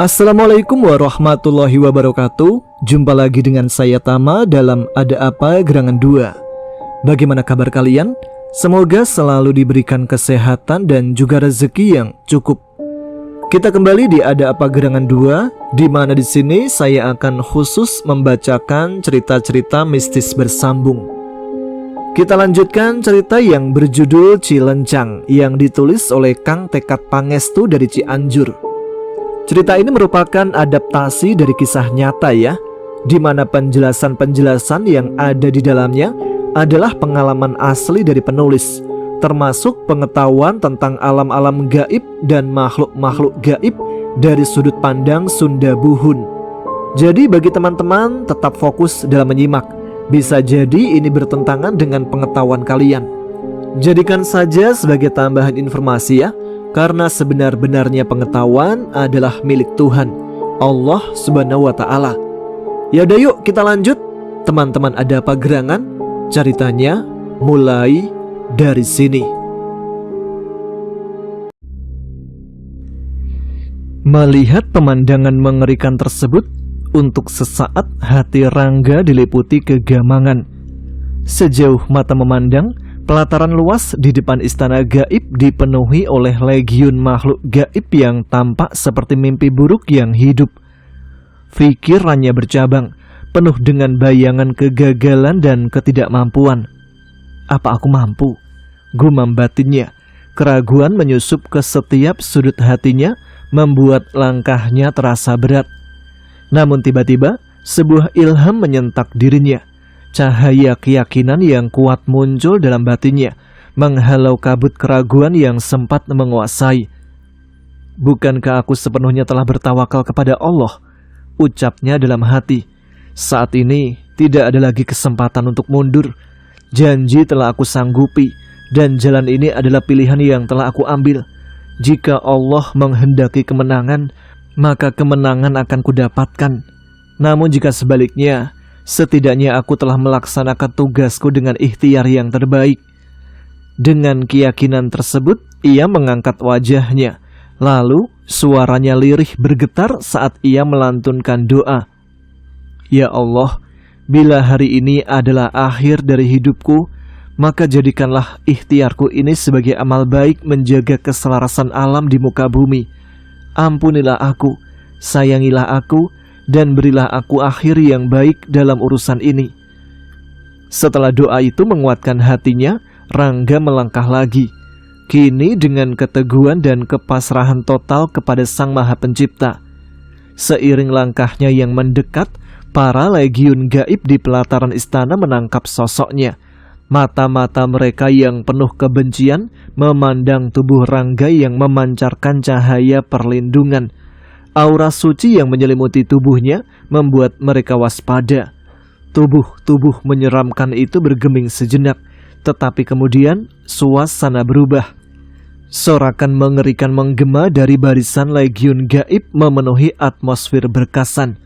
Assalamualaikum warahmatullahi wabarakatuh. Jumpa lagi dengan saya Tama dalam Ada Apa Gerangan 2. Bagaimana kabar kalian? Semoga selalu diberikan kesehatan dan juga rezeki yang cukup. Kita kembali di Ada Apa Gerangan 2, di mana di sini saya akan khusus membacakan cerita-cerita mistis bersambung. Kita lanjutkan cerita yang berjudul Cilencang yang ditulis oleh Kang Tekad Pangestu dari Cianjur. Cerita ini merupakan adaptasi dari kisah nyata ya, di mana penjelasan-penjelasan yang ada di dalamnya adalah pengalaman asli dari penulis, termasuk pengetahuan tentang alam-alam gaib dan makhluk-makhluk gaib dari sudut pandang Sunda Buhun. Jadi bagi teman-teman tetap fokus dalam menyimak, bisa jadi ini bertentangan dengan pengetahuan kalian. Jadikan saja sebagai tambahan informasi ya, karena sebenar-benarnya pengetahuan adalah milik Tuhan, Allah Subhanahu wa Ta'ala. Yaudah yuk kita lanjut. Teman-teman Ada Apa Gerangan, ceritanya mulai dari sini. Melihat pemandangan mengerikan tersebut, untuk sesaat hati Rangga diliputi kegamangan. Sejauh mata memandang, pelataran luas di depan istana gaib dipenuhi oleh legiun makhluk gaib yang tampak seperti mimpi buruk yang hidup. Pikirannya bercabang, penuh dengan bayangan kegagalan dan ketidakmampuan. Apa aku mampu? Gumam batinnya. Keraguan menyusup ke setiap sudut hatinya, membuat langkahnya terasa berat. Namun tiba-tiba, sebuah ilham menyentak dirinya. Cahaya keyakinan yang kuat muncul dalam batinnya, menghalau kabut keraguan yang sempat menguasai. Bukankah aku sepenuhnya telah bertawakal kepada Allah? Ucapnya dalam hati. Saat ini tidak ada lagi kesempatan untuk mundur. Janji telah aku sanggupi, dan jalan ini adalah pilihan yang telah aku ambil. Jika Allah menghendaki kemenangan, maka kemenangan akan kudapatkan. Namun jika sebaliknya, setidaknya aku telah melaksanakan tugasku dengan ikhtiar yang terbaik. Dengan keyakinan tersebut, ia mengangkat wajahnya. Lalu suaranya lirih bergetar saat ia melantunkan doa. Ya Allah, bila hari ini adalah akhir dari hidupku, maka jadikanlah ikhtiarku ini sebagai amal baik menjaga keselarasan alam di muka bumi. Ampunilah aku, sayangilah aku, dan berilah aku akhir yang baik dalam urusan ini. Setelah doa itu menguatkan hatinya, Rangga melangkah lagi. Kini dengan keteguhan dan kepasrahan total kepada Sang Maha Pencipta. Seiring langkahnya yang mendekat, para legiun gaib di pelataran istana menangkap sosoknya. Mata-mata mereka yang penuh kebencian memandang tubuh Rangga yang memancarkan cahaya perlindungan. Aura suci yang menyelimuti tubuhnya membuat mereka waspada. Tubuh menyeramkan itu bergeming sejenak, tetapi kemudian suasana berubah. Sorakan mengerikan menggema dari barisan legiun gaib memenuhi atmosfer berkesan.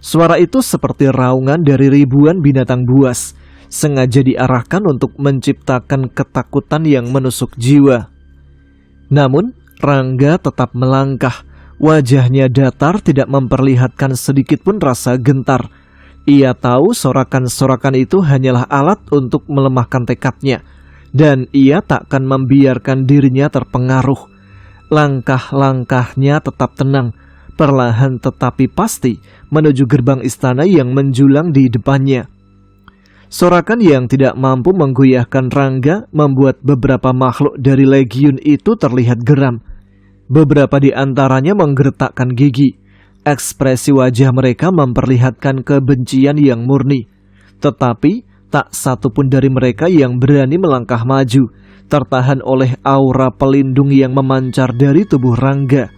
Suara itu seperti raungan dari ribuan binatang buas, sengaja diarahkan untuk menciptakan ketakutan yang menusuk jiwa. Namun Rangga tetap melangkah. Wajahnya datar, tidak memperlihatkan sedikit pun rasa gentar. Ia tahu sorakan-sorakan itu hanyalah alat untuk melemahkan tekadnya, dan ia takkan membiarkan dirinya terpengaruh. Langkah-langkahnya tetap tenang, perlahan tetapi pasti menuju gerbang istana yang menjulang di depannya. Sorakan yang tidak mampu menggoyahkan Rangga membuat beberapa makhluk dari legiun itu terlihat geram. Beberapa di antaranya menggertakkan gigi. Ekspresi wajah mereka memperlihatkan kebencian yang murni. Tetapi tak satu pun dari mereka yang berani melangkah maju, tertahan oleh aura pelindung yang memancar dari tubuh Rangga.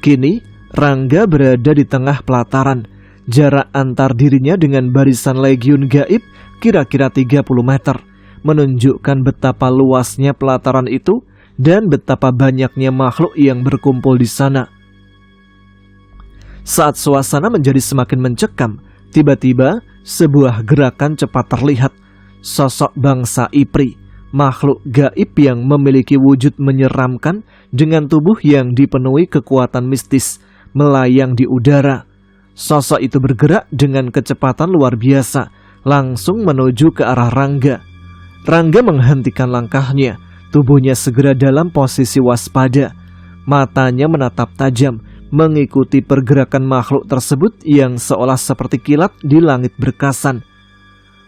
Kini Rangga berada di tengah pelataran. Jarak antar dirinya dengan barisan legiun gaib kira-kira 30 meter, menunjukkan betapa luasnya pelataran itu dan betapa banyaknya makhluk yang berkumpul di sana. Saat suasana menjadi semakin mencekam, tiba-tiba sebuah gerakan cepat terlihat. Sosok bangsa Ipri, makhluk gaib yang memiliki wujud menyeramkan dengan tubuh yang dipenuhi kekuatan mistis, melayang di udara. Sosok itu bergerak dengan kecepatan luar biasa, langsung menuju ke arah Rangga. Rangga menghentikan langkahnya, tubuhnya segera dalam posisi waspada. Matanya menatap tajam, mengikuti pergerakan makhluk tersebut yang seolah seperti kilat di langit berkasan.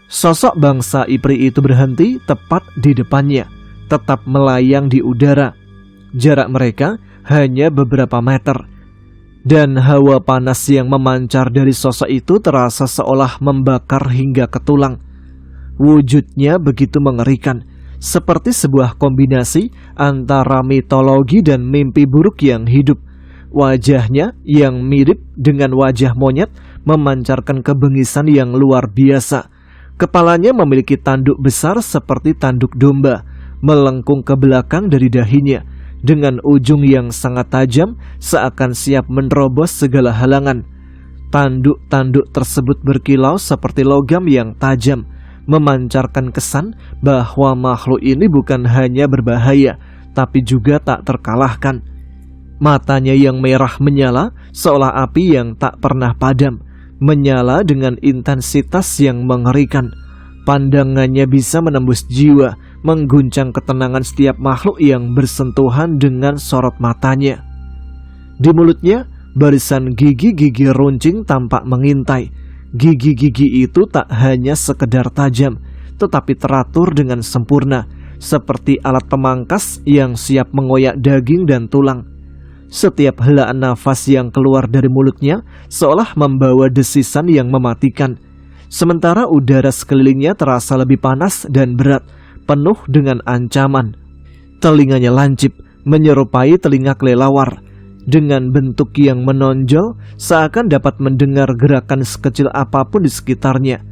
Sosok bangsa Ipri itu berhenti tepat di depannya, tetap melayang di udara. Jarak mereka hanya beberapa meter, dan hawa panas yang memancar dari sosok itu terasa seolah membakar hingga ke tulang. Wujudnya begitu mengerikan, seperti sebuah kombinasi antara mitologi dan mimpi buruk yang hidup. Wajahnya yang mirip dengan wajah monyet memancarkan kebengisan yang luar biasa. Kepalanya memiliki tanduk besar seperti tanduk domba, melengkung ke belakang dari dahinya, dengan ujung yang sangat tajam seakan siap menerobos segala halangan. Tanduk-tanduk tersebut berkilau seperti logam yang tajam, memancarkan kesan bahwa makhluk ini bukan hanya berbahaya, tapi juga tak terkalahkan. Matanya yang merah menyala seolah api yang tak pernah padam, menyala dengan intensitas yang mengerikan. Pandangannya bisa menembus jiwa, mengguncang ketenangan setiap makhluk yang bersentuhan dengan sorot matanya. Di mulutnya, barisan gigi-gigi runcing tampak mengintai. Gigi-gigi itu tak hanya sekedar tajam, tetapi teratur dengan sempurna, seperti alat pemangkas yang siap mengoyak daging dan tulang. Setiap helaan nafas yang keluar dari mulutnya seolah membawa desisan yang mematikan. Sementara udara sekelilingnya terasa lebih panas dan berat, penuh dengan ancaman. Telinganya lancip, menyerupai telinga kelelawar, dengan bentuk yang menonjol seakan dapat mendengar gerakan sekecil apapun di sekitarnya.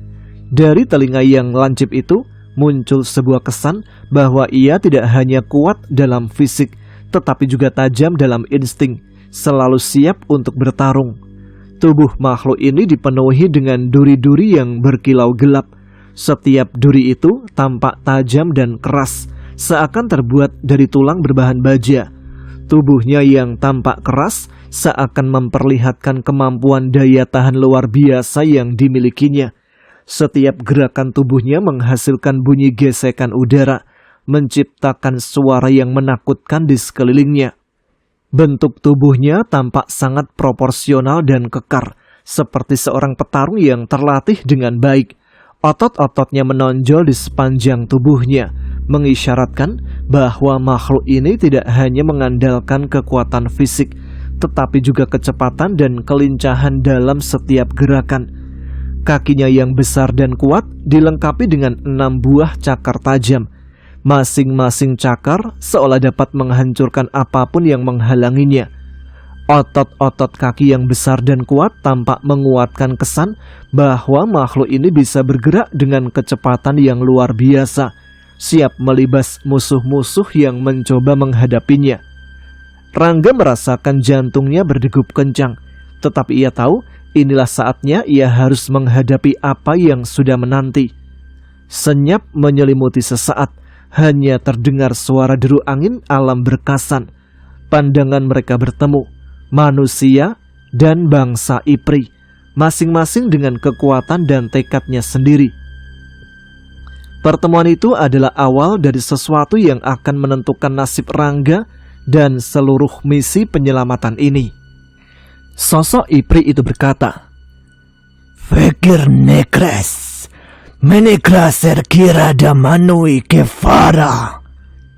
Dari telinga yang lancip itu muncul sebuah kesan bahwa ia tidak hanya kuat dalam fisik, tetapi juga tajam dalam insting, selalu siap untuk bertarung. Tubuh makhluk ini dipenuhi dengan duri-duri yang berkilau gelap. Setiap duri itu tampak tajam dan keras, seakan terbuat dari tulang berbahan baja. Tubuhnya yang tampak keras seakan memperlihatkan kemampuan daya tahan luar biasa yang dimilikinya. Setiap gerakan tubuhnya menghasilkan bunyi gesekan udara, menciptakan suara yang menakutkan di sekelilingnya. Bentuk tubuhnya tampak sangat proporsional dan kekar, seperti seorang petarung yang terlatih dengan baik. Otot-ototnya menonjol di sepanjang tubuhnya, mengisyaratkan bahwa makhluk ini tidak hanya mengandalkan kekuatan fisik, tetapi juga kecepatan dan kelincahan dalam setiap gerakan. Kakinya yang besar dan kuat dilengkapi dengan 6 buah cakar tajam. Masing-masing cakar seolah dapat menghancurkan apapun yang menghalanginya. Otot-otot kaki yang besar dan kuat tampak menguatkan kesan bahwa makhluk ini bisa bergerak dengan kecepatan yang luar biasa, siap melibas musuh-musuh yang mencoba menghadapinya. Rangga merasakan jantungnya berdegup kencang, tetapi ia tahu inilah saatnya ia harus menghadapi apa yang sudah menanti. Senyap menyelimuti sesaat. Hanya terdengar suara deru angin alam berkasan. Pandangan mereka bertemu, manusia dan bangsa Ipri, masing-masing dengan kekuatan dan tekadnya sendiri. Pertemuan itu adalah awal dari sesuatu yang akan menentukan nasib Rangga dan seluruh misi penyelamatan ini. Sosok Ipri itu berkata, "Fikir nekres Menekraser kira damanui kefara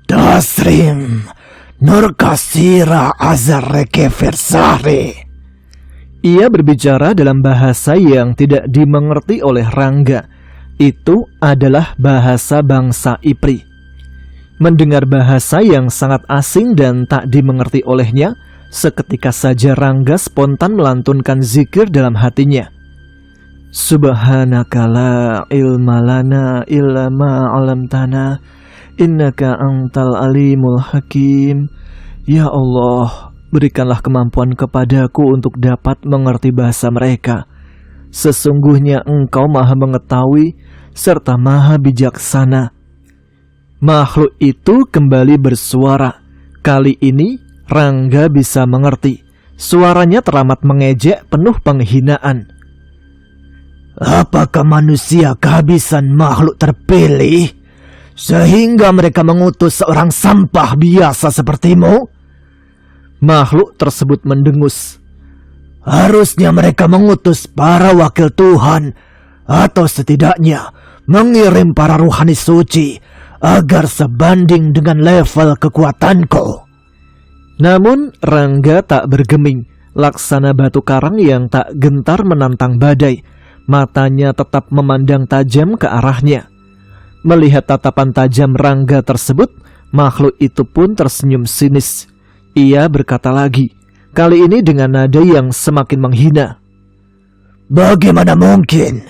Dasrim Nurkasira azar keversari." Ia berbicara dalam bahasa yang tidak dimengerti oleh Rangga. Itu adalah bahasa bangsa Ipri. Mendengar bahasa yang sangat asing dan tak dimengerti olehnya, seketika saja Rangga spontan melantunkan zikir dalam hatinya. Subhanaka la ilma lana illa ma 'allamtana innaka antal alimul hakim. Ya Allah, berikanlah kemampuan kepadaku untuk dapat mengerti bahasa mereka. Sesungguhnya Engkau Maha Mengetahui serta Maha Bijaksana. Makhluk itu kembali bersuara. Kali ini Rangga bisa mengerti. Suaranya teramat mengejek, penuh penghinaan. Apakah manusia kehabisan makhluk terpilih sehingga mereka mengutus seorang sampah biasa sepertimu? Makhluk tersebut mendengus. Harusnya mereka mengutus para wakil Tuhan, atau setidaknya mengirim para ruhani suci agar sebanding dengan level kekuatanku. Namun Rangga tak bergeming, laksana batu karang yang tak gentar menantang badai. Matanya tetap memandang tajam ke arahnya. Melihat tatapan tajam Rangga tersebut, makhluk itu pun tersenyum sinis. Ia berkata lagi, kali ini dengan nada yang semakin menghina. Bagaimana mungkin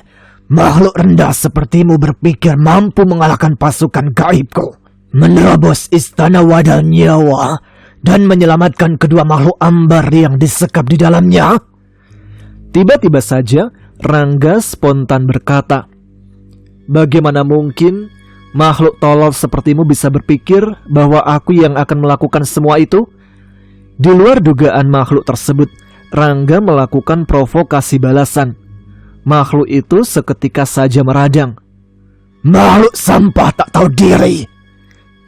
makhluk rendah sepertimu berpikir mampu mengalahkan pasukan gaibku, menerobos istana Wadal Nyawa dan menyelamatkan kedua makhluk ambar yang disekap di dalamnya? Tiba-tiba saja Rangga spontan berkata, bagaimana mungkin makhluk tolol sepertimu bisa berpikir bahwa aku yang akan melakukan semua itu? Di luar dugaan makhluk tersebut, Rangga melakukan provokasi balasan. Makhluk itu seketika saja meradang. Makhluk sampah tak tahu diri,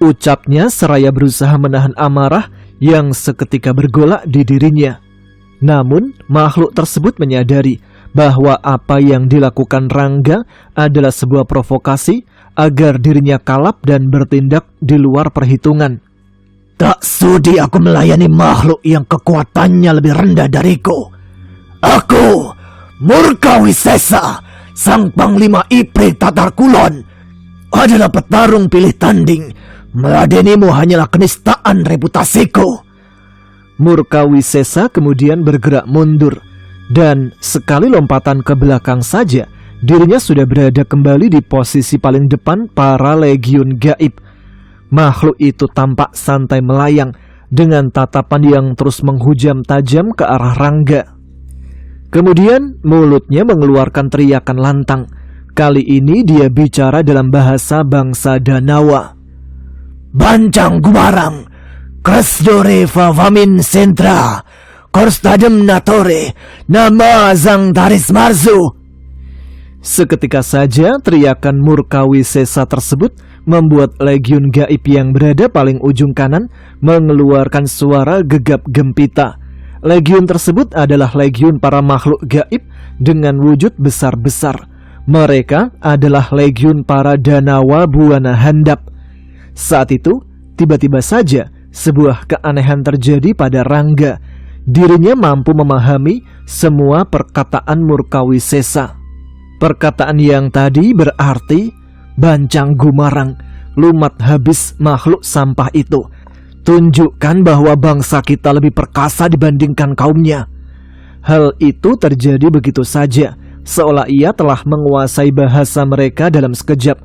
ucapnya seraya berusaha menahan amarah yang seketika bergolak di dirinya. Namun makhluk tersebut menyadari bahwa apa yang dilakukan Rangga adalah sebuah provokasi agar dirinya kalap dan bertindak di luar perhitungan. Tak sudi aku melayani makhluk yang kekuatannya lebih rendah dariku. Aku, Murkawisesa, sang panglima Iprit Tatar Kulon, adalah petarung pilih tanding. Meladenimu hanyalah kenistaan reputasiku. Murkawisesa kemudian bergerak mundur, dan sekali lompatan ke belakang saja, dirinya sudah berada kembali di posisi paling depan para legiun gaib. Makhluk itu tampak santai melayang dengan tatapan yang terus menghujam tajam ke arah Rangga. Kemudian mulutnya mengeluarkan teriakan lantang. Kali ini dia bicara dalam bahasa bangsa Danawa. Bancang Gumarang, Kresdore Favamin Sentra, Korstadem Natore, Nama Zang Taris Marzu. Seketika saja teriakan Murkawisesa tersebut membuat legiun gaib yang berada paling ujung kanan mengeluarkan suara gegap gempita. Legiun tersebut adalah legiun para makhluk gaib dengan wujud besar-besar. Mereka adalah legiun para Danawa Buana Handap. Saat itu, tiba-tiba saja sebuah keanehan terjadi pada Rangga. Dirinya mampu memahami semua perkataan Murkawisesa. Perkataan yang tadi berarti, Bancang Gumarang, lumat habis makhluk sampah itu. Tunjukkan bahwa bangsa kita lebih perkasa dibandingkan kaumnya. Hal itu terjadi begitu saja, seolah ia telah menguasai bahasa mereka dalam sekejap.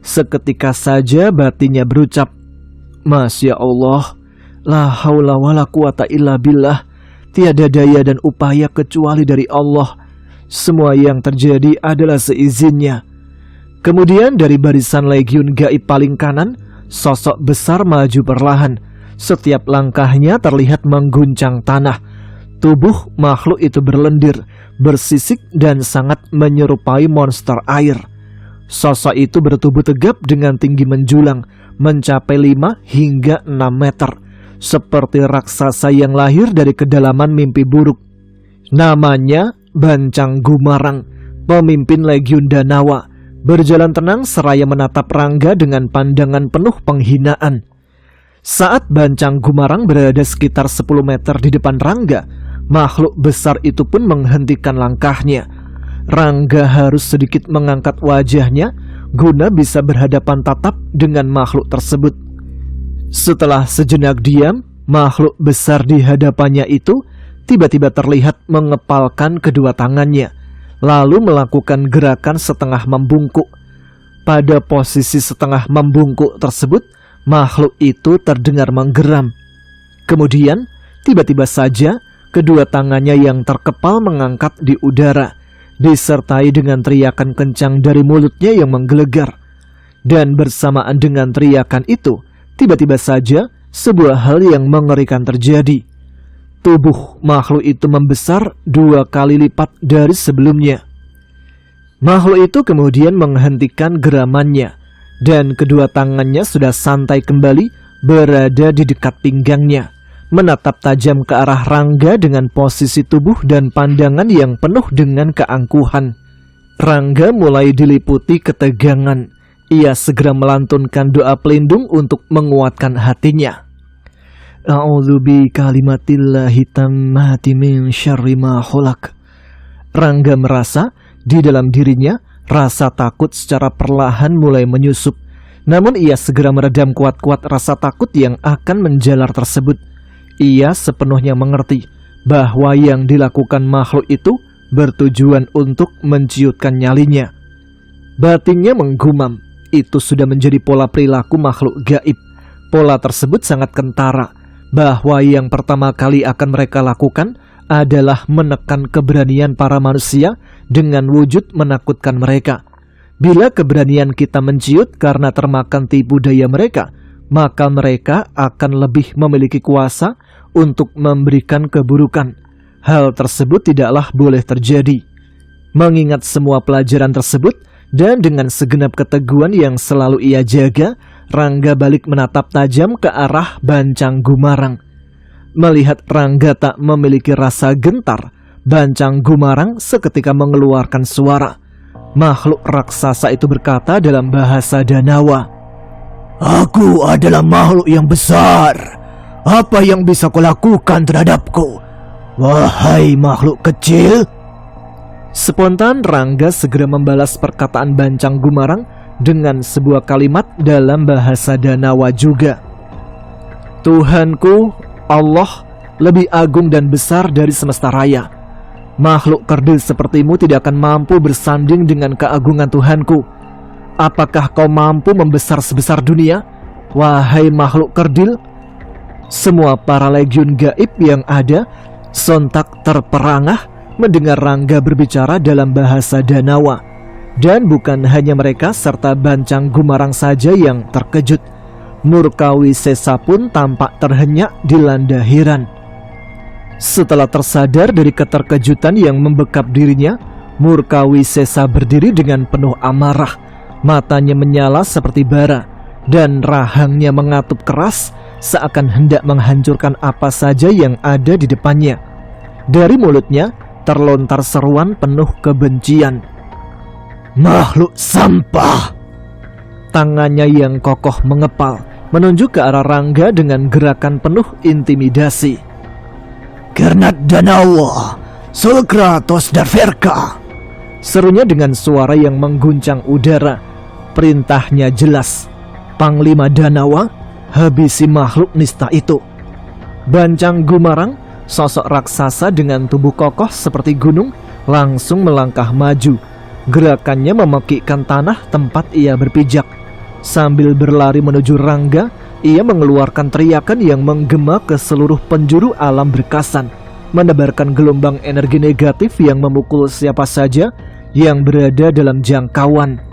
Seketika saja batinnya berucap, Masya Allah, la haula wa la quwata illa billah. Tiada daya dan upaya kecuali dari Allah. Semua yang terjadi adalah seizinnya. Kemudian dari barisan legiun gaib paling kanan, sosok besar maju perlahan. Setiap langkahnya terlihat mengguncang tanah. Tubuh makhluk itu berlendir, bersisik dan sangat menyerupai monster air. Sosok itu bertubuh tegap dengan tinggi menjulang, mencapai 5 hingga 6 meter. Seperti raksasa yang lahir dari kedalaman mimpi buruk. Namanya Bancang Gumarang, pemimpin legiun Danawa, berjalan tenang seraya menatap Rangga dengan pandangan penuh penghinaan. Saat Bancang Gumarang berada sekitar 10 meter di depan Rangga, makhluk besar itu pun menghentikan langkahnya. Rangga harus sedikit mengangkat wajahnya guna bisa berhadapan tatap dengan makhluk tersebut. Setelah sejenak diam, makhluk besar di hadapannya itu tiba-tiba terlihat mengepalkan kedua tangannya, lalu melakukan gerakan setengah membungkuk. Pada posisi setengah membungkuk tersebut, makhluk itu terdengar menggeram. Kemudian, tiba-tiba saja, kedua tangannya yang terkepal mengangkat di udara, disertai dengan teriakan kencang dari mulutnya yang menggelegar. Dan bersamaan dengan teriakan itu, tiba-tiba saja sebuah hal yang mengerikan terjadi. tubuh makhluk itu membesar 2 kali lipat dari sebelumnya. Makhluk itu kemudian menghentikan geramannya, dan kedua tangannya sudah santai kembali berada di dekat pinggangnya, menatap tajam ke arah Rangga dengan posisi tubuh dan pandangan yang penuh dengan keangkuhan. Rangga mulai diliputi ketegangan. Ia segera melantunkan doa pelindung untuk menguatkan hatinya. A'udzu bi kalimatillahi tammati min syarri ma khalaq. Rangga merasa di dalam dirinya rasa takut secara perlahan mulai menyusup. Namun ia segera meredam kuat-kuat rasa takut yang akan menjalar tersebut. Ia sepenuhnya mengerti bahwa yang dilakukan makhluk itu bertujuan untuk menciutkan nyalinya. Batinnya menggumam. Itu sudah menjadi pola perilaku makhluk gaib. Pola tersebut sangat kentara, bahwa yang pertama kali akan mereka lakukan adalah menekan keberanian para manusia dengan wujud menakutkan mereka. Bila keberanian kita menciut karena termakan tipu daya mereka, maka mereka akan lebih memiliki kuasa untuk memberikan keburukan. Hal tersebut tidaklah boleh terjadi. Mengingat semua pelajaran tersebut, dan dengan segenap keteguhan yang selalu ia jaga, Rangga balik menatap tajam ke arah Bancang Gumarang. Melihat Rangga tak memiliki rasa gentar, Bancang Gumarang seketika mengeluarkan suara. Makhluk raksasa itu berkata dalam bahasa Danawa, Aku adalah makhluk yang besar. Apa yang bisa kau lakukan terhadapku, wahai makhluk kecil? Spontan Rangga segera membalas perkataan Bancang Gumarang dengan sebuah kalimat dalam bahasa Danawa juga. Tuhanku, Allah, lebih agung dan besar dari semesta raya. Makhluk kerdil sepertimu tidak akan mampu bersanding dengan keagungan Tuhanku. Apakah kau mampu membesar sebesar dunia, wahai makhluk kerdil? Semua para legiun gaib yang ada sontak terperangah mendengar Rangga berbicara dalam bahasa Danawa. Dan bukan hanya mereka serta Bancang Gumarang saja yang terkejut. Murkawi Sesa pun tampak terhenyak dilanda heran. Setelah tersadar dari keterkejutan yang membekap dirinya, Murkawi Sesa berdiri dengan penuh amarah. Matanya menyala seperti bara, dan rahangnya mengatup keras seakan hendak menghancurkan apa saja yang ada di depannya. Dari mulutnya terlontar seruan penuh kebencian. Makhluk sampah! Tangannya yang kokoh mengepal, menunjuk ke arah Rangga dengan gerakan penuh intimidasi. Gernat Danawa, Sulkratos Darverka! Serunya dengan suara yang mengguncang udara. Perintahnya jelas. Panglima Danawa, habisi makhluk nista itu. Bancang Gumarang, sosok raksasa dengan tubuh kokoh seperti gunung, langsung melangkah maju. Gerakannya memekikkan tanah tempat ia berpijak. Sambil berlari menuju Rangga, ia mengeluarkan teriakan yang menggema ke seluruh penjuru alam berkasan, menebarkan gelombang energi negatif yang memukul siapa saja yang berada dalam jangkauan.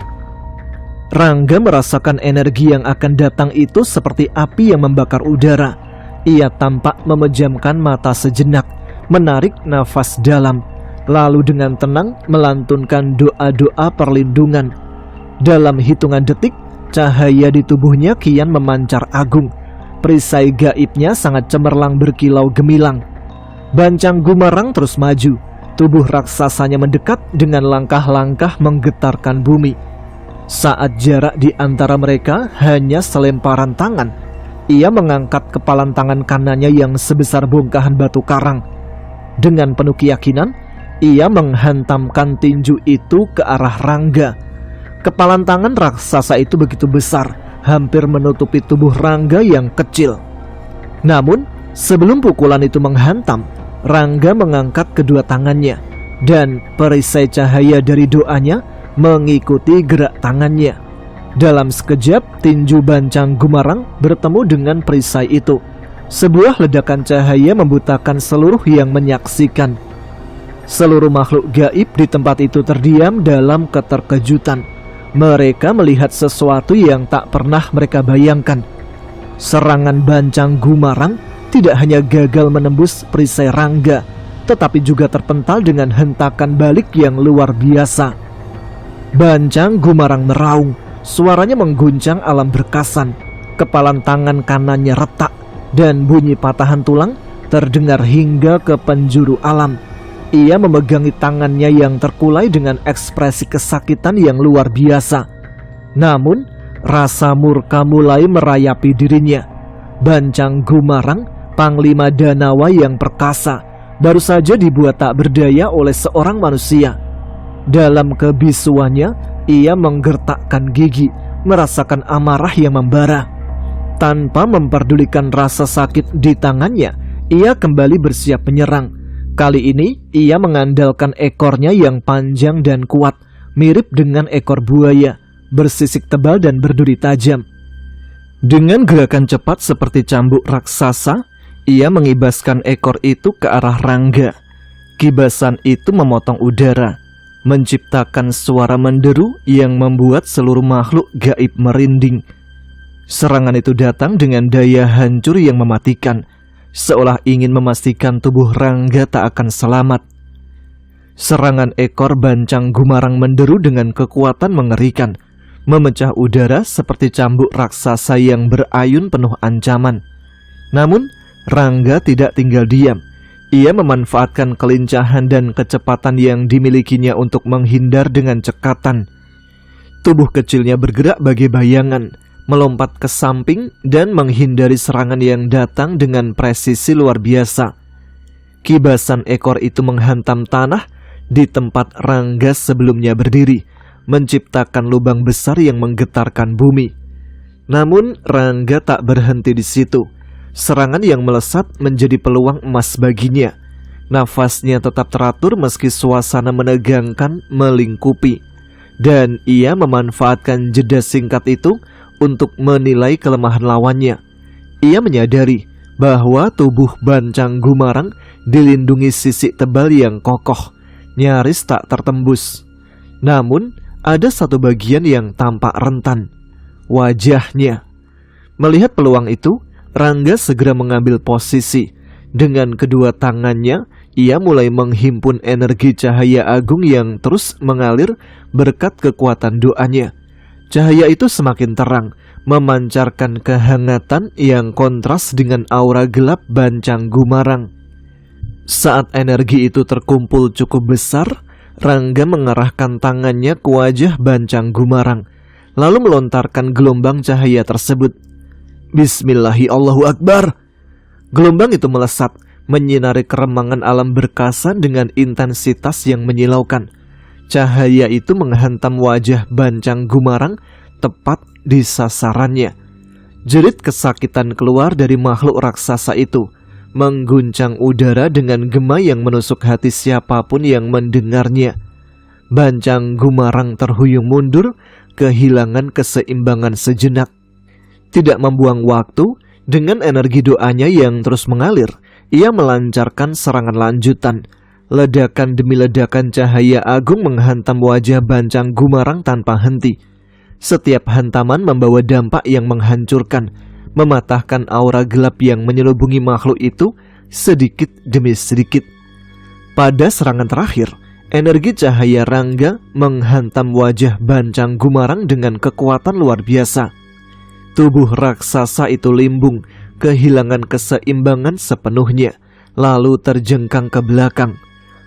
Rangga merasakan energi yang akan datang itu seperti api yang membakar udara. Ia tampak memejamkan mata sejenak, menarik nafas dalam, lalu dengan tenang melantunkan doa-doa perlindungan. Dalam hitungan detik, cahaya di tubuhnya kian memancar agung. Perisai gaibnya sangat cemerlang berkilau gemilang. Bancang Gumarang terus maju. Tubuh raksasanya mendekat dengan langkah-langkah menggetarkan bumi. Saat jarak di antara mereka hanya selemparan tangan, ia mengangkat kepalan tangan kanannya yang sebesar bongkahan batu karang. Dengan penuh keyakinan, ia menghantamkan tinju itu ke arah Rangga. Kepalan tangan raksasa itu begitu besar, hampir menutupi tubuh Rangga yang kecil. Namun, sebelum pukulan itu menghantam, Rangga mengangkat kedua tangannya, dan perisai cahaya dari doanya mengikuti gerak tangannya. Dalam sekejap, tinju Bancang Gumarang bertemu dengan perisai itu. Sebuah ledakan cahaya membutakan seluruh yang menyaksikan. Seluruh makhluk gaib di tempat itu terdiam dalam keterkejutan. Mereka melihat sesuatu yang tak pernah mereka bayangkan. Serangan Bancang Gumarang tidak hanya gagal menembus perisai Rangga, tetapi juga terpental dengan hentakan balik yang luar biasa. Bancang Gumarang meraung, suaranya mengguncang alam berkasan. Kepalan tangan kanannya retak, dan bunyi patahan tulang terdengar hingga ke penjuru alam. Ia memegangi tangannya yang terkulai dengan ekspresi kesakitan yang luar biasa. Namun, rasa murka mulai merayapi dirinya. Bancang Gumarang, Panglima Danawa yang perkasa, baru saja dibuat tak berdaya oleh seorang manusia. Dalam kebisuannya, ia menggertakkan gigi, merasakan amarah yang membara. Tanpa memperdulikan rasa sakit di tangannya, ia kembali bersiap menyerang. Kali ini, ia mengandalkan ekornya yang panjang dan kuat, mirip dengan ekor buaya, bersisik tebal dan berduri tajam. Dengan gerakan cepat seperti cambuk raksasa, ia mengibaskan ekor itu ke arah Rangga. Kibasan itu memotong udara, menciptakan suara menderu yang membuat seluruh makhluk gaib merinding. Serangan itu datang dengan daya hancur yang mematikan, seolah ingin memastikan tubuh Rangga tak akan selamat. Serangan ekor Bancang Gumarang menderu dengan kekuatan mengerikan, memecah udara seperti cambuk raksasa yang berayun penuh ancaman. Namun, Rangga tidak tinggal diam. Ia memanfaatkan kelincahan dan kecepatan yang dimilikinya untuk menghindar dengan cekatan. Tubuh kecilnya bergerak bagai bayangan, melompat ke samping dan menghindari serangan yang datang dengan presisi luar biasa. Kibasan ekor itu menghantam tanah di tempat Rangga sebelumnya berdiri, menciptakan lubang besar yang menggetarkan bumi. Namun Rangga tak berhenti di situ. Serangan yang melesat menjadi peluang emas baginya. Nafasnya tetap teratur meski suasana menegangkan melingkupi. Dan ia memanfaatkan jeda singkat itu untuk menilai kelemahan lawannya. Ia menyadari bahwa tubuh Bancang Gumarang dilindungi sisik tebal yang kokoh, nyaris tak tertembus. Namun, ada satu bagian yang tampak rentan, wajahnya. Melihat peluang itu, Rangga segera mengambil posisi. Dengan kedua tangannya, ia mulai menghimpun energi cahaya agung yang terus mengalir berkat kekuatan doanya. Cahaya itu semakin terang, memancarkan kehangatan yang kontras dengan aura gelap Bancang Gumarang. Saat energi itu terkumpul cukup besar, Rangga mengarahkan tangannya ke wajah Bancang Gumarang, lalu melontarkan gelombang cahaya tersebut. Bismillahi Allahu Akbar. Gelombang itu melesat, menyinari keremangan alam berkasan dengan intensitas yang menyilaukan. Cahaya itu menghantam wajah Bancang Gumarang tepat di sasarannya. Jerit kesakitan keluar dari makhluk raksasa itu, mengguncang udara dengan gema yang menusuk hati siapapun yang mendengarnya. Bancang Gumarang terhuyung mundur, kehilangan keseimbangan sejenak. Tidak membuang waktu, dengan energi doanya yang terus mengalir, ia melancarkan serangan lanjutan. Ledakan demi ledakan cahaya agung menghantam wajah Bancang Gumarang tanpa henti. Setiap hantaman membawa dampak yang menghancurkan, mematahkan aura gelap yang menyelubungi makhluk itu sedikit demi sedikit. Pada serangan terakhir, energi cahaya Rangga menghantam wajah Bancang Gumarang dengan kekuatan luar biasa. Tubuh raksasa itu limbung, kehilangan keseimbangan sepenuhnya, lalu terjengkang ke belakang.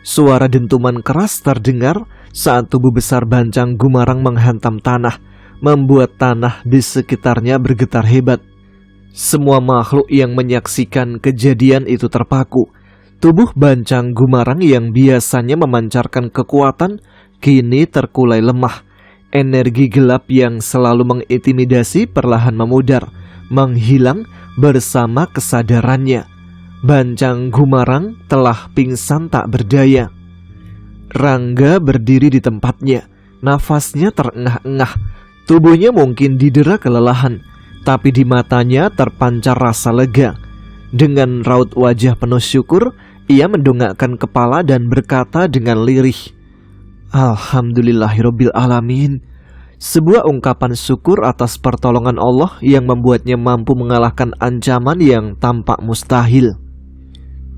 Suara dentuman keras terdengar saat tubuh besar Bancang Gumarang menghantam tanah, membuat tanah di sekitarnya bergetar hebat. Semua makhluk yang menyaksikan kejadian itu terpaku. Tubuh Bancang Gumarang yang biasanya memancarkan kekuatan, kini terkulai lemah. Energi gelap yang selalu mengintimidasi perlahan memudar, menghilang bersama kesadarannya. Bancang Gumarang telah pingsan tak berdaya. Rangga berdiri di tempatnya, nafasnya terengah-engah. Tubuhnya mungkin didera kelelahan, tapi di matanya terpancar rasa lega. Dengan raut wajah penuh syukur, ia mendongakkan kepala dan berkata dengan lirih, "Alhamdulillahirobbil alamin. sebuah ungkapan syukur atas pertolongan Allah yang membuatnya mampu mengalahkan ancaman yang tampak mustahil.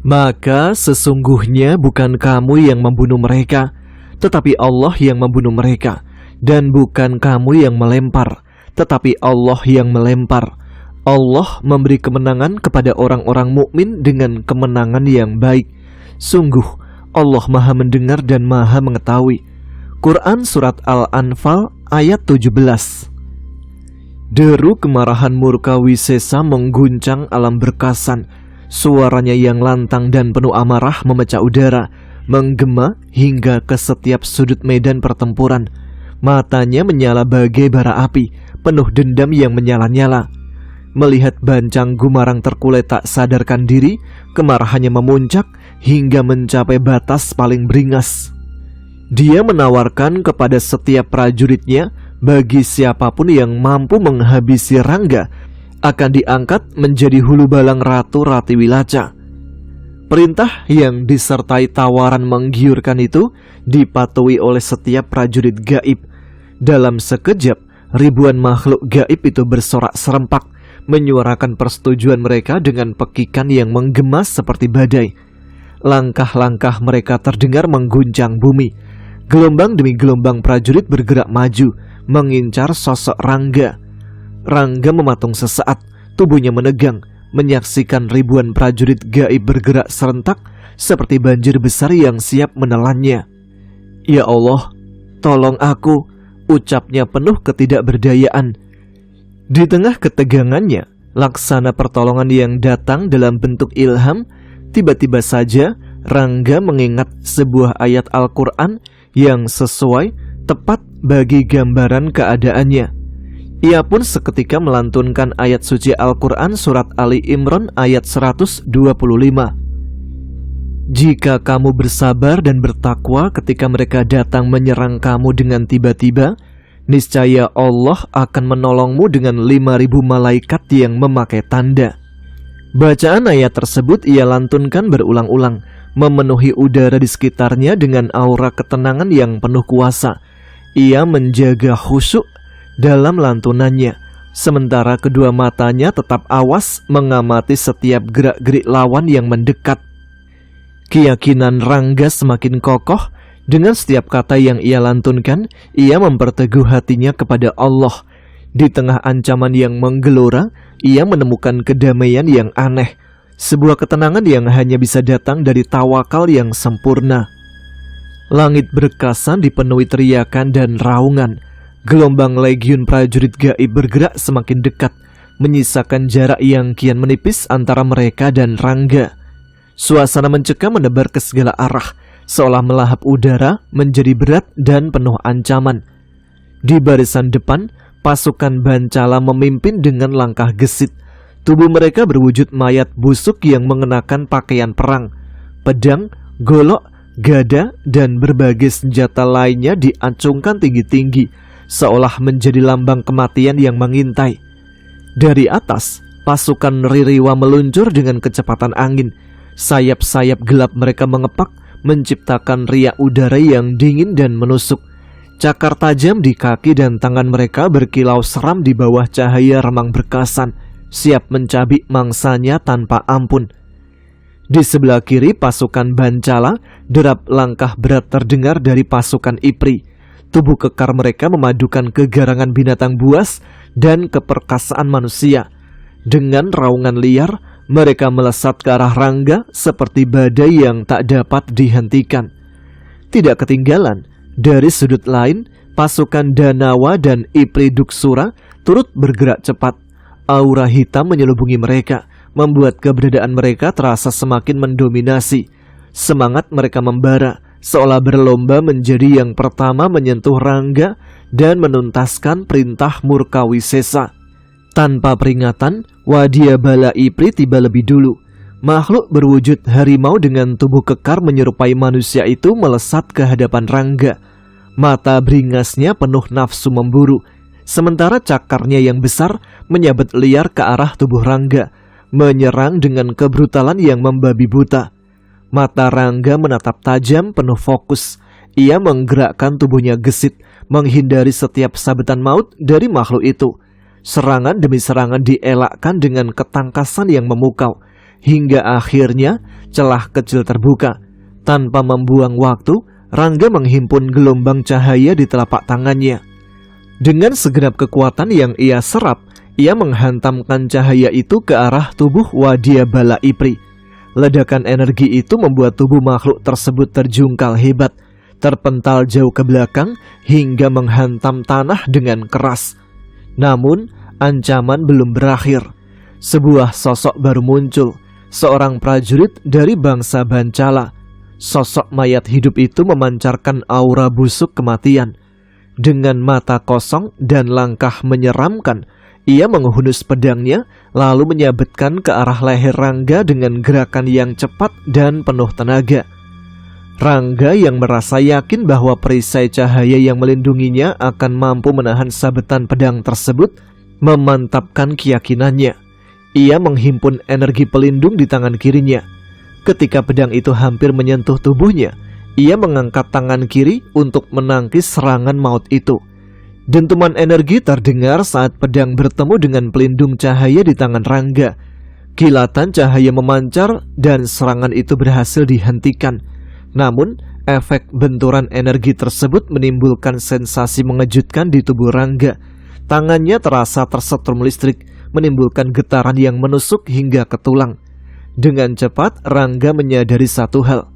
Maka sesungguhnya bukan kamu yang membunuh mereka, tetapi Allah yang membunuh mereka, dan bukan kamu yang melempar, tetapi Allah yang melempar. Allah memberi kemenangan kepada orang-orang mukmin dengan kemenangan yang baik. Sungguh Allah Maha mendengar dan Maha mengetahui. Quran Surat Al-Anfal ayat 17. Deru kemarahan murka Wisesa mengguncang alam berkasan. Suaranya yang lantang dan penuh amarah memecah udara, menggema hingga ke setiap sudut medan pertempuran. Matanya menyala bagai bara api, penuh dendam yang menyala-nyala. Melihat Bancang Gumarang terkulai tak sadarkan diri, kemarahannya memuncak hingga mencapai batas paling beringas. Dia menawarkan kepada setiap prajuritnya, bagi siapapun yang mampu menghabisi Rangga akan diangkat menjadi hulu balang Ratu Ratiwilaca. Perintah yang disertai tawaran menggiurkan itu dipatuhi oleh setiap prajurit gaib. Dalam sekejap, ribuan makhluk gaib itu bersorak serempak, menyuarakan persetujuan mereka dengan pekikan yang menggema seperti badai. Langkah-langkah mereka terdengar mengguncang bumi. Gelombang demi gelombang prajurit bergerak maju, mengincar sosok Rangga. Rangga mematung sesaat, tubuhnya menegang, menyaksikan ribuan prajurit gaib bergerak serentak seperti banjir besar yang siap menelannya. Ya Allah, tolong aku, ucapnya penuh ketidakberdayaan. Di tengah ketegangannya, laksana pertolongan yang datang dalam bentuk ilham, tiba-tiba saja Rangga mengingat sebuah ayat Al-Quran yang sesuai tepat bagi gambaran keadaannya. Ia pun seketika melantunkan ayat suci Al-Quran surat Ali Imran ayat 125. Jika kamu bersabar dan bertakwa ketika mereka datang menyerang kamu dengan tiba-tiba, niscaya Allah akan menolongmu dengan 5.000 malaikat yang memakai tanda. Bacaan ayat tersebut ia lantunkan berulang-ulang, memenuhi udara di sekitarnya dengan aura ketenangan yang penuh kuasa. Ia menjaga khusyuk dalam lantunannya, sementara kedua matanya tetap awas mengamati setiap gerak-gerik lawan yang mendekat. Keyakinan Rangga semakin kokoh. Dengan setiap kata yang ia lantunkan, ia memperteguh hatinya kepada Allah. Di tengah ancaman yang menggelora, ia menemukan kedamaian yang aneh, sebuah ketenangan yang hanya bisa datang dari tawakal yang sempurna. Langit berkasan dipenuhi teriakan dan raungan. Gelombang legiun prajurit gaib bergerak semakin dekat, menyisakan jarak yang kian menipis antara mereka dan Rangga. Suasana mencekam menebar ke segala arah, seolah melahap udara menjadi berat dan penuh ancaman. Di barisan depan, pasukan Bancala memimpin dengan langkah gesit. Tubuh mereka berwujud mayat busuk yang mengenakan pakaian perang. Pedang, golok, gada, dan berbagai senjata lainnya diacungkan tinggi-tinggi, seolah menjadi lambang kematian yang mengintai. Dari atas, pasukan Ririwa meluncur dengan kecepatan angin. Sayap-sayap gelap mereka mengepak, menciptakan riak udara yang dingin dan menusuk. Cakar tajam di kaki dan tangan mereka berkilau seram di bawah cahaya remang berkasan, siap mencabik mangsanya tanpa ampun. Di sebelah kiri pasukan Bancala, derap langkah berat terdengar dari pasukan Ipri. Tubuh kekar mereka memadukan kegarangan binatang buas dan keperkasaan manusia. Dengan raungan liar, mereka melesat ke arah Rangga seperti badai yang tak dapat dihentikan. Tidak ketinggalan, dari sudut lain, pasukan Danawa dan Ipri Duksura turut bergerak cepat. Aura hitam menyelubungi mereka, membuat keberadaan mereka terasa semakin mendominasi. Semangat mereka membara, seolah berlomba menjadi yang pertama menyentuh Rangga dan menuntaskan perintah Murkawisesa. Tanpa peringatan, Wadyabala Ipri tiba lebih dulu. Makhluk berwujud harimau dengan tubuh kekar menyerupai manusia itu melesat ke hadapan Rangga. Mata beringasnya penuh nafsu memburu, sementara cakarnya yang besar menyabet liar ke arah tubuh Rangga, menyerang dengan kebrutalan yang membabi buta. Mata Rangga menatap tajam penuh fokus. Ia menggerakkan tubuhnya gesit, menghindari setiap sabetan maut dari makhluk itu. Serangan demi serangan dielakkan dengan ketangkasan yang memukau, hingga akhirnya celah kecil terbuka. Tanpa membuang waktu, Rangga menghimpun gelombang cahaya di telapak tangannya. Dengan segenap kekuatan yang ia serap, ia menghantamkan cahaya itu ke arah tubuh Wadyabala Ipri. Ledakan energi itu membuat tubuh makhluk tersebut terjungkal hebat, terpental jauh ke belakang hingga menghantam tanah dengan keras. Namun, ancaman belum berakhir. Sebuah sosok baru muncul, seorang prajurit dari bangsa Bancala. Sosok mayat hidup itu memancarkan aura busuk kematian. Dengan mata kosong dan langkah menyeramkan, ia menghunus pedangnya lalu menyabetkan ke arah leher Rangga dengan gerakan yang cepat dan penuh tenaga. Rangga yang merasa yakin bahwa perisai cahaya yang melindunginya akan mampu menahan sabetan pedang tersebut, memantapkan keyakinannya. Ia menghimpun energi pelindung di tangan kirinya. Ketika pedang itu hampir menyentuh tubuhnya, ia mengangkat tangan kiri untuk menangkis serangan maut itu. Dentuman energi terdengar saat pedang bertemu dengan pelindung cahaya di tangan Rangga. Kilatan cahaya memancar dan serangan itu berhasil dihentikan. Namun, efek benturan energi tersebut menimbulkan sensasi mengejutkan di tubuh Rangga. Tangannya terasa tersetrum listrik, menimbulkan getaran yang menusuk hingga ke tulang. Dengan cepat, Rangga menyadari satu hal.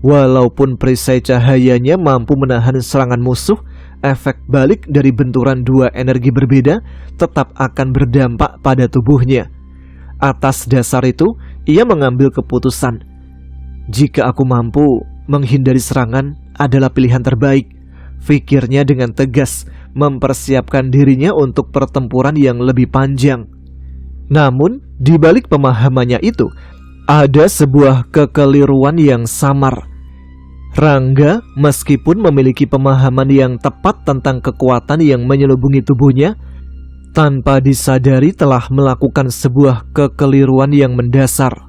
Walaupun perisai cahayanya mampu menahan serangan musuh, efek balik dari benturan dua energi berbeda tetap akan berdampak pada tubuhnya. Atas dasar itu, ia mengambil keputusan. Jika aku mampu menghindari serangan adalah pilihan terbaik, pikirnya dengan tegas, mempersiapkan dirinya untuk pertempuran yang lebih panjang. Namun, di balik pemahamannya itu, ada sebuah kekeliruan yang samar. Rangga meskipun memiliki pemahaman yang tepat tentang kekuatan yang menyelubungi tubuhnya, tanpa disadari telah melakukan sebuah kekeliruan yang mendasar.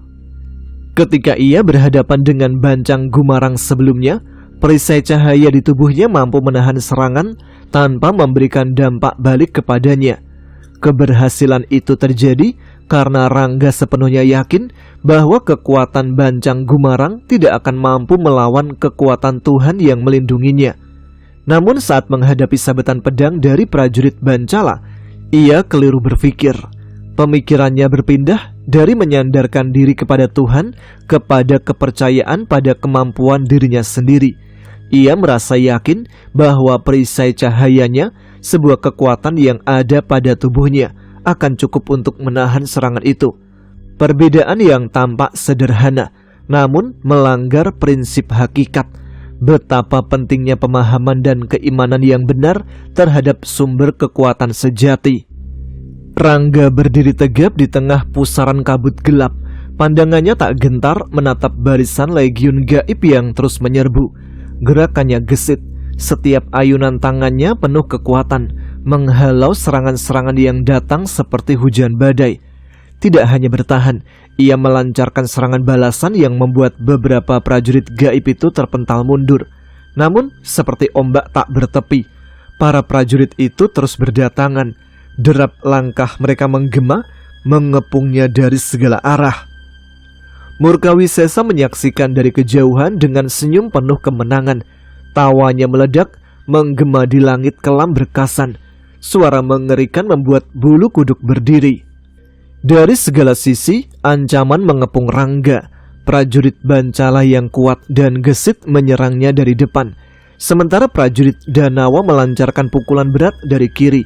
Ketika ia berhadapan dengan Bancang Gumarang sebelumnya, perisai cahaya di tubuhnya mampu menahan serangan tanpa memberikan dampak balik kepadanya. Keberhasilan itu terjadi karena Rangga sepenuhnya yakin bahwa kekuatan Bancang Gumarang tidak akan mampu melawan kekuatan Tuhan yang melindunginya. Namun saat menghadapi sabetan pedang dari prajurit Bancala, ia keliru berpikir. Pemikirannya berpindah dari menyandarkan diri kepada Tuhan kepada kepercayaan pada kemampuan dirinya sendiri. Ia merasa yakin bahwa perisai cahayanya, sebuah kekuatan yang ada pada tubuhnya, akan cukup untuk menahan serangan itu. Perbedaan yang tampak sederhana, namun melanggar prinsip hakikat. Betapa pentingnya pemahaman dan keimanan yang benar terhadap sumber kekuatan sejati. Rangga berdiri tegap di tengah pusaran kabut gelap. Pandangannya tak gentar menatap barisan legiun gaib yang terus menyerbu. Gerakannya gesit, setiap ayunan tangannya penuh kekuatan, menghalau serangan-serangan yang datang seperti hujan badai. Tidak hanya bertahan, ia melancarkan serangan balasan yang membuat beberapa prajurit gaib itu terpental mundur. Namun, seperti ombak tak bertepi, para prajurit itu terus berdatangan. Derap langkah mereka menggema, mengepungnya dari segala arah. Murkawisesa menyaksikan dari kejauhan dengan senyum penuh kemenangan. Tawanya meledak, menggema di langit kelam berkasan. Suara mengerikan membuat bulu kuduk berdiri. Dari segala sisi, ancaman mengepung Rangga. Prajurit Bancala yang kuat dan gesit menyerangnya dari depan. Sementara prajurit Danawa melancarkan pukulan berat dari kiri.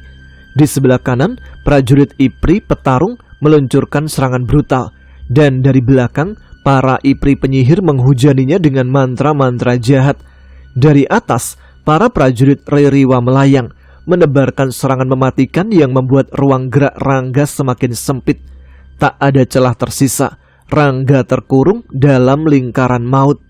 Di sebelah kanan, prajurit Ipri petarung meluncurkan serangan brutal. Dan dari belakang, para Ipri penyihir menghujaninya dengan mantra-mantra jahat. Dari atas, para prajurit Ririwa melayang, menebarkan serangan mematikan yang membuat ruang gerak Rangga semakin sempit. Tak ada celah tersisa, Rangga terkurung dalam lingkaran maut.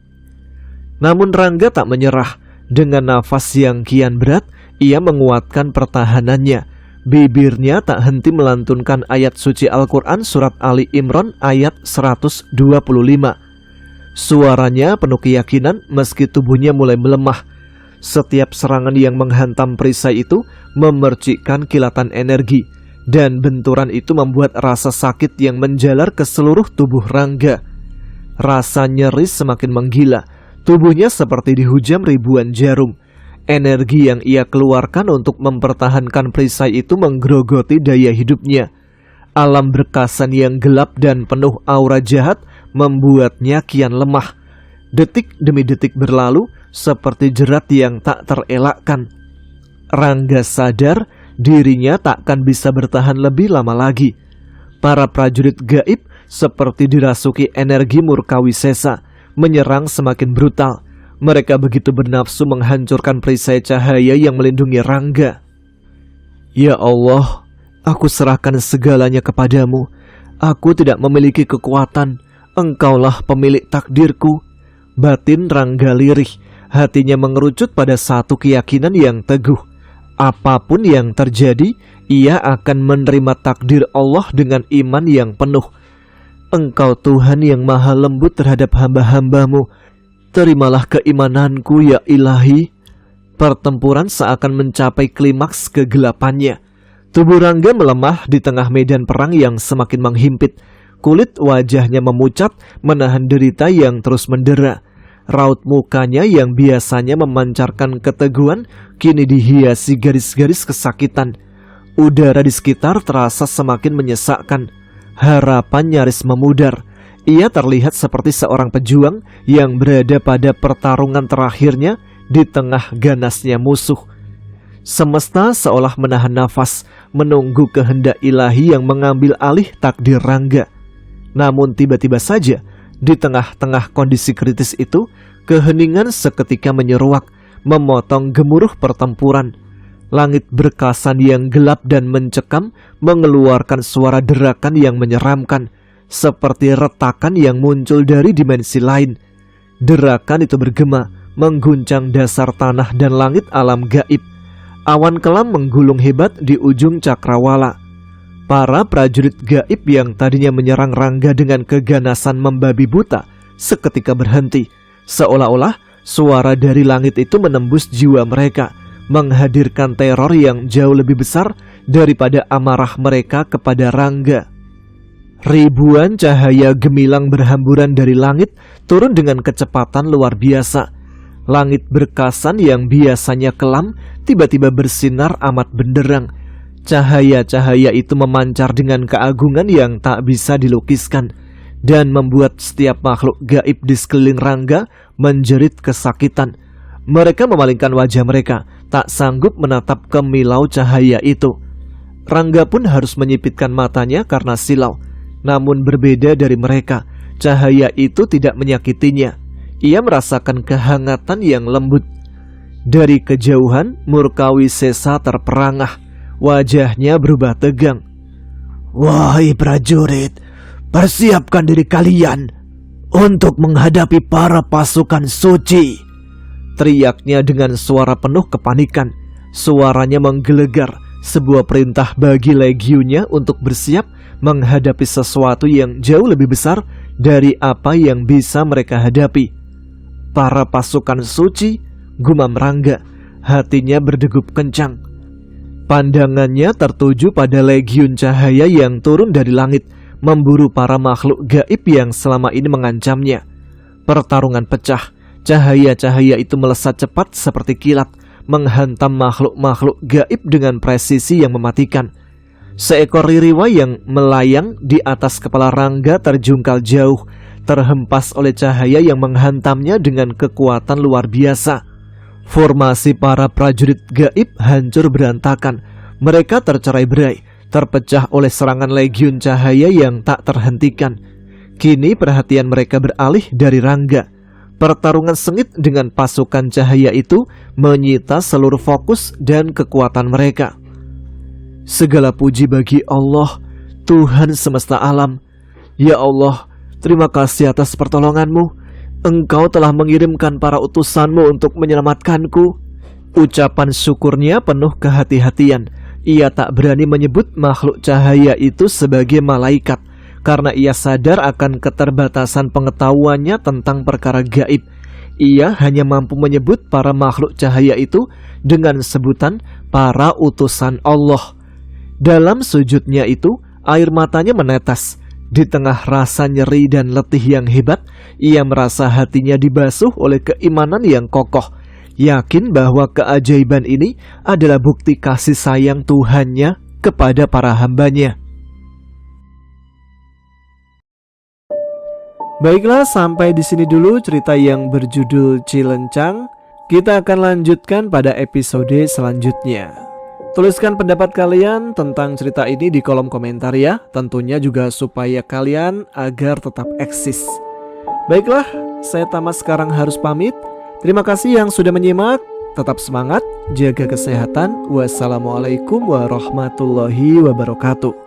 Namun Rangga tak menyerah. Dengan nafas yang kian berat, ia menguatkan pertahanannya. Bibirnya tak henti melantunkan ayat suci Al-Quran surat Ali Imran ayat 125. Suaranya penuh keyakinan meski tubuhnya mulai melemah. Setiap serangan yang menghantam perisai itu memercikkan kilatan energi, dan benturan itu membuat rasa sakit yang menjalar ke seluruh tubuh Rangga. Rasa nyeri semakin menggila, tubuhnya seperti dihujam ribuan jarum. Energi yang ia keluarkan untuk mempertahankan perisai itu menggerogoti daya hidupnya. Alam berkasan yang gelap dan penuh aura jahat membuatnya kian lemah. Detik demi detik berlalu seperti jerat yang tak terelakkan. Rangga sadar dirinya takkan bisa bertahan lebih lama lagi. Para prajurit gaib seperti dirasuki energi murkawi sesa, menyerang semakin brutal. Mereka begitu bernafsu menghancurkan perisai cahaya yang melindungi Rangga. Ya Allah, aku serahkan segalanya kepadamu. Aku tidak memiliki kekuatan. Engkaulah pemilik takdirku. Batin Rangga lirih. Hatinya mengerucut pada satu keyakinan yang teguh. Apapun yang terjadi, ia akan menerima takdir Allah dengan iman yang penuh. Engkau Tuhan yang maha lembut terhadap hamba-hambamu. Terimalah keimananku ya ilahi. Pertempuran seakan mencapai klimaks kegelapannya. Tubuh Rangga melemah di tengah medan perang yang semakin menghimpit. Kulit wajahnya memucat, menahan derita yang terus mendera. Raut mukanya yang biasanya memancarkan keteguhan kini dihiasi garis-garis kesakitan. Udara di sekitar terasa semakin menyesakkan. Harapan nyaris memudar. Ia terlihat seperti seorang pejuang yang berada pada pertarungan terakhirnya di tengah ganasnya musuh. Semesta seolah menahan nafas, menunggu kehendak ilahi yang mengambil alih takdir Rangga. Namun tiba-tiba saja, di tengah-tengah kondisi kritis itu, keheningan seketika menyeruak, memotong gemuruh pertempuran. Langit berkasan yang gelap dan mencekam mengeluarkan suara derakan yang menyeramkan, seperti retakan yang muncul dari dimensi lain. Derakan itu bergema, mengguncang dasar tanah dan langit alam gaib. Awan kelam menggulung hebat di ujung cakrawala. Para prajurit gaib yang tadinya menyerang Rangga dengan keganasan membabi buta seketika berhenti, seolah-olah suara dari langit itu menembus jiwa mereka, menghadirkan teror yang jauh lebih besar daripada amarah mereka kepada Rangga. Ribuan cahaya gemilang berhamburan dari langit turun dengan kecepatan luar biasa. Langit berkasan yang biasanya kelam tiba-tiba bersinar amat benderang. Cahaya-cahaya itu memancar dengan keagungan yang tak bisa dilukiskan dan membuat setiap makhluk gaib di sekeliling Rangga menjerit kesakitan. Mereka memalingkan wajah mereka, tak sanggup menatap kemilau cahaya itu. Rangga pun harus menyipitkan matanya karena silau. Namun berbeda dari mereka, cahaya itu tidak menyakitinya. Ia merasakan kehangatan yang lembut. Dari kejauhan, murkawi sesa terperangah. Wajahnya berubah tegang. Wahai prajurit, persiapkan diri kalian untuk menghadapi para pasukan suci. Teriaknya dengan suara penuh kepanikan. Suaranya menggelegar, sebuah perintah bagi legionnya untuk bersiap menghadapi sesuatu yang jauh lebih besar dari apa yang bisa mereka hadapi. Para pasukan suci, gumam Rangga, hatinya berdegup kencang. Pandangannya tertuju pada legiun cahaya yang turun dari langit, memburu para makhluk gaib yang selama ini mengancamnya. Pertarungan pecah, cahaya-cahaya itu melesat cepat seperti kilat, menghantam makhluk-makhluk gaib dengan presisi yang mematikan. Seekor ririwa yang melayang di atas kepala Rangga terjungkal jauh, terhempas oleh cahaya yang menghantamnya dengan kekuatan luar biasa. Formasi para prajurit gaib hancur berantakan. Mereka tercerai-berai, terpecah oleh serangan legiun cahaya yang tak terhentikan. Kini perhatian mereka beralih dari Rangga. Pertarungan sengit dengan pasukan cahaya itu menyita seluruh fokus dan kekuatan mereka. Segala puji bagi Allah, Tuhan semesta alam. Ya Allah, terima kasih atas pertolonganmu. Engkau telah mengirimkan para utusanmu untuk menyelamatkanku. Ucapan syukurnya penuh kehati-hatian. Ia tak berani menyebut makhluk cahaya itu sebagai malaikat, karena ia sadar akan keterbatasan pengetahuannya tentang perkara gaib. Ia hanya mampu menyebut para makhluk cahaya itu dengan sebutan para utusan Allah. Dalam sujudnya itu, air matanya menetes. Di tengah rasa nyeri dan letih yang hebat, ia merasa hatinya dibasuh oleh keimanan yang kokoh, yakin bahwa keajaiban ini adalah bukti kasih sayang Tuhannya kepada para hambanya. Baiklah, sampai di sini dulu cerita yang berjudul Cilencang. Kita akan lanjutkan pada episode selanjutnya. Tuliskan pendapat kalian tentang cerita ini di kolom komentar ya. Tentunya juga supaya kalian agar tetap eksis. Baiklah, saya Tama sekarang harus pamit. Terima kasih yang sudah menyimak. Tetap semangat, jaga kesehatan. Wassalamualaikum warahmatullahi wabarakatuh.